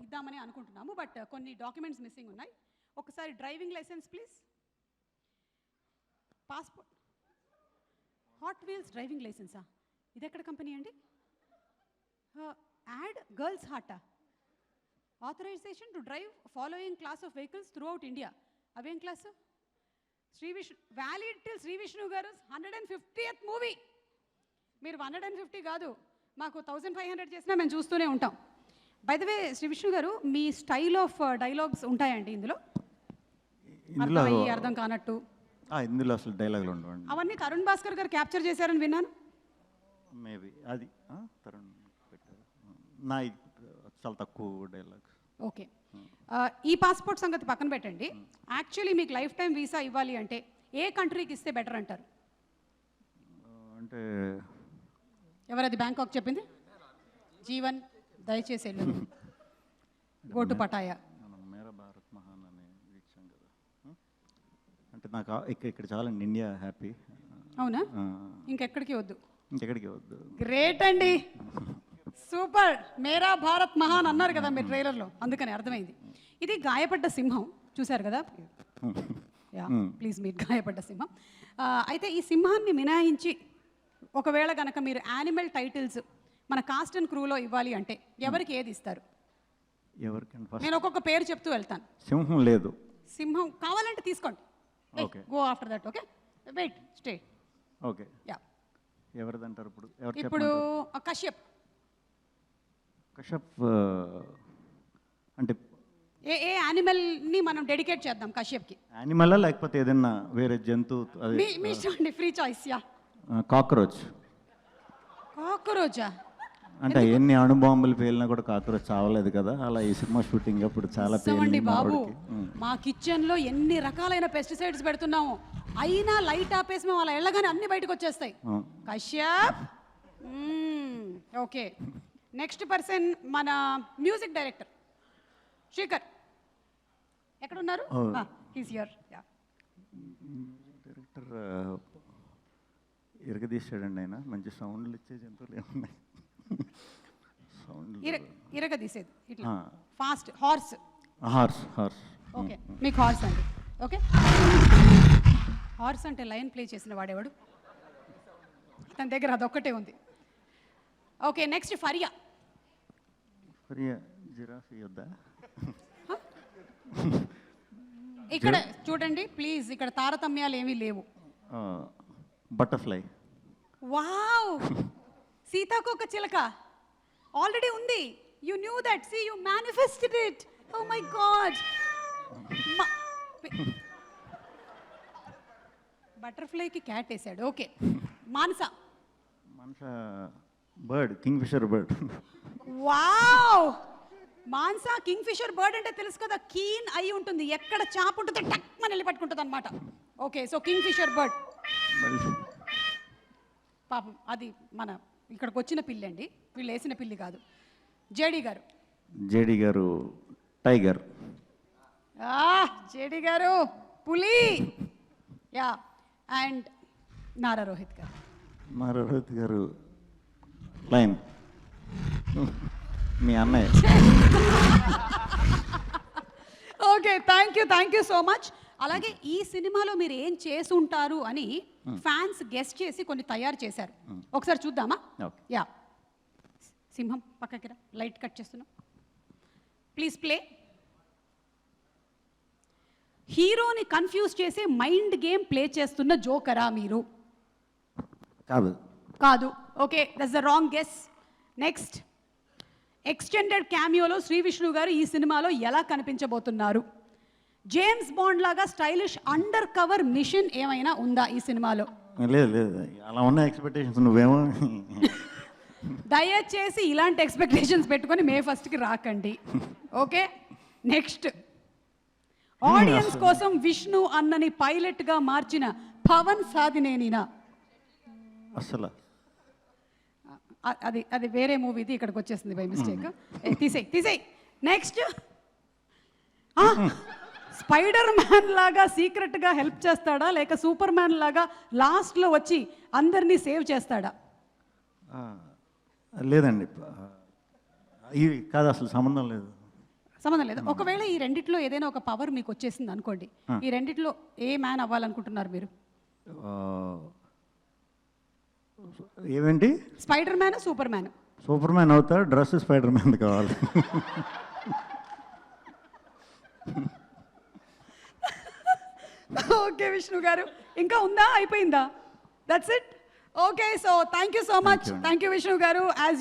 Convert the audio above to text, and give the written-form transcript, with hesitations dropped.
ఇద్దామని అనుకుంటున్నాము, బట్ కొన్ని డాక్యుమెంట్స్ మిస్సింగ్ ఉన్నాయి. ఒకసారి driving licence please, passport, hot wheels driving లైసెన్సా? ఇది ఎక్కడ కంపెనీ అండి? యాడ్ గర్ల్స్ హాటా, authorisation to drive following class of vehicles throughout India. అవేం class? Shri Vishnu, valid till Shri Vishnu గారు 150th మూవీ. మీరు 150 కాదు, మాకు 1500 చేసినా మేము చూస్తూనే ఉంటాం. By the way Shri Vishnu గారు, మీ స్టైల్ ఆఫ్ డైలాగ్స్ ఉంటాయండి ఇందులో? అర్థం కానట్టు ఇందులో అసలు డైలాగులు ఉండవండి. అవన్నీ తరుణ్ భాస్కర్ గారు క్యాప్చర్ చేశారని విన్నాను. మేబీ అది తరుణ్ పెట్టారు. నా చాలా తక్కువ డైలాగ్స్. ఓకే, ఈ పాస్పోర్ట్ సంగతి పక్కన పెట్టండి. యాక్చువల్లీ మీకు లైఫ్ టైం వీసా ఇవ్వాలి అంటే ఏ కంట్రీకి ఇస్తే బెటర్ అంటారు? అంటే ఎవరది బ్యాంకాక్ చెప్పింది? జీవన్ దయచేసి వెళ్ళు, గోటు పటాయా. మేరా భారత్ మహాన్ అని ఇచ్చాం కదా, అంటే నాకు ఇక్కడ చాలండి, ఇండియా హ్యాపీ. అవునా? ఇంకెక్కడికి వద్దు? ఇంకెక్కడికి వద్దు. గ్రేట్ అండి, సూపర్. మేరా భారత్ మహాన్ అన్నారు కదా మీరు ట్రైలర్లో, అందుకని అర్థమైంది. ఇది గాయపడ్డ సింహం చూశారు కదా? యా ప్లీజ్, మీరు గాయపడ్డ సింహం. అయితే ఈ సింహాన్ని మినహాయించి ఒకవేళ కనుక మీరు యానిమల్ టైటిల్స్ మన కాస్ట్ అండ్ క్రూలో ఇవ్వాలి అంటే ఎవరికి ఏది ఇస్తారు? నేను ఒక్కొక్క పేరు చెప్తూ వెళ్తాను. సింహం లేదు. సింహం కావాలంటే తీసుకోండి. Okay, go after that. Okay, wait, stay. Okay, yeah. ఎవరిదంటారు ఇప్పుడు? ఇప్పుడు కశ్యప్. కశ్యప్ అంటే ఏ యానిమల్ని మనం డెడికేట్ చేద్దాం కశ్యప్కి? యానిమల్ లేకపోతే ఏదైనా వేరే జంతువు? మీ చూడండి, ఫ్రీ చాయిస్. Yeah, cockroach. కాక్రోచా? అంటే ఎన్ని అణుబాంబులు పేలినా కూడా కాక్రోచ్ చావలేదు కదా, అలా ఈ సినిమా షూటింగ్ అప్పుడు చాలా పేలింది బాబు. మా కిచెన్లో ఎన్ని రకాలైన పెస్టిసైడ్స్ పెడుతున్నాము, అయినా లైట్ ఆపేసి మేము అలా వెళ్ళగానే అన్ని బయటకు వచ్చేస్తాయి. కశ్యప్. ఓకే, నెక్స్ట్ పర్సన్ మన మ్యూజిక్ డైరెక్టర్ శ్రీకర్. ఎక్కడ ఉన్నారు? He's here. యా, డైరెక్టర్ ఇరగదీశాడండి ఆయన. మంచి సౌండ్లు ఇచ్చే జంతువులు ఏమున్నాయి? ఇరగదీసేది ఇట్లా ఫాస్ట్. హార్స్. ఓకే, మీకు హార్స్ అండి. ఓకే, హార్స్ అంటే లయన్ ప్లే చేసిన వాడేవాడు, తన దగ్గర అదొక్కటే ఉంది. Okay, next Faria. జిరాఫీ వద్దా? ఇక్కడ చూడండి ప్లీజ్, ఇక్కడ తారతమ్యాలు ఏమీ లేవు. బటర్ఫ్లై. వావ్, సీతాకోక చిలక ఆల్రెడీ ఉంది. You knew that, see you manifested it. Oh my god. బటర్ఫ్లైకి క్యాట్ వేసాడు. Okay, Manasa. Bird, kingfisher bird. Wow, Mansa kingfisher bird అంటే తెలుసు కదా, కీన్ అయి ఉంటుంది, ఎక్కడ చాప ఉంటుందో టక్ మన వెళ్ళి పట్టుకుంటుంది అనమాట. Okay, so kingfisher bird. పాపం అది మన ఇక్కడికి వచ్చిన పిల్లి అండి, వీళ్ళు వేసిన పిల్లి కాదు. జేడి గారు టైగర్. జేడి గారు పులి. యా, అండ్ నారా రోహిత్ గారు లైన్. మీ అన్నయ్య. Okay, thank you so much. అలాగే ఈ సినిమాలో మీరు ఏం చేసి ఉంటారు అని ఫ్యాన్స్ గెస్ట్ చేసి కొన్ని తయారు చేశారు, ఒకసారి చూద్దామా? యా, సింహం పక్కకి రా, లైట్ కట్ చేస్తున్నాం, ప్లీజ్ ప్లే. హీరోని కన్ఫ్యూజ్ చేసే మైండ్ గేమ్ ప్లే చేస్తున్న జోకరా మీరు? కాదు. Okay, that's the wrong guess. Next, extended క్యామియోలో శ్రీ విష్ణు గారు ఈ సినిమాలో ఎలా కనిపించబోతున్నారు? జేమ్స్ బాండ్ లాగా స్టైలిష్ అండర్ కవర్ మిషన్ ఏమైనా ఉందా ఈ సినిమాలో? లేదు, అలా ఉన్న ఎక్స్పెక్టేషన్స్ నువ్వేమో. దయచేసి ఇలాంటి ఎక్స్పెక్టేషన్స్ పెట్టుకొని May 1st రాకండి. ఓకే, నెక్స్ట్, ఆడియన్స్ కోసం విష్ణు అన్నని పైలట్ గా మార్చిన పవన్ సాధినేనినా? అసలు అది వేరే మూవీది, ఇక్కడికి వచ్చేసింది బై మిస్టేక్. తీసేయ్. నెక్స్ట్, స్పైడర్ మ్యాన్ లాగా సీక్రెట్ గా హెల్ప్ చేస్తాడా, లేక సూపర్ మ్యాన్ లాగా లాస్ట్ లో వచ్చి అందరినీ సేవ్ చేస్తాడా? లేదండి, ఇది కాదు, అసలు సంబంధం లేదు. సంబంధం లేదు. ఒకవేళ ఈ రెండిట్లో ఏదైనా ఒక పవర్ మీకు వచ్చేసింది అనుకోండి, ఈ రెండిట్లో ఏ మ్యాన్ అవ్వాలనుకుంటున్నారు మీరు? ఏమేంటి? Spider Man, Superman? Superman అవుతా, డ్రెస్ స్పైడర్ మ్యాన్ కావాలి. ఓకే విష్ణు గారు, ఇంకా ఉందా, అయిపోయిందా? That's it. Okay, so thank you so much. Thank you Vishnu గారు. యాజ్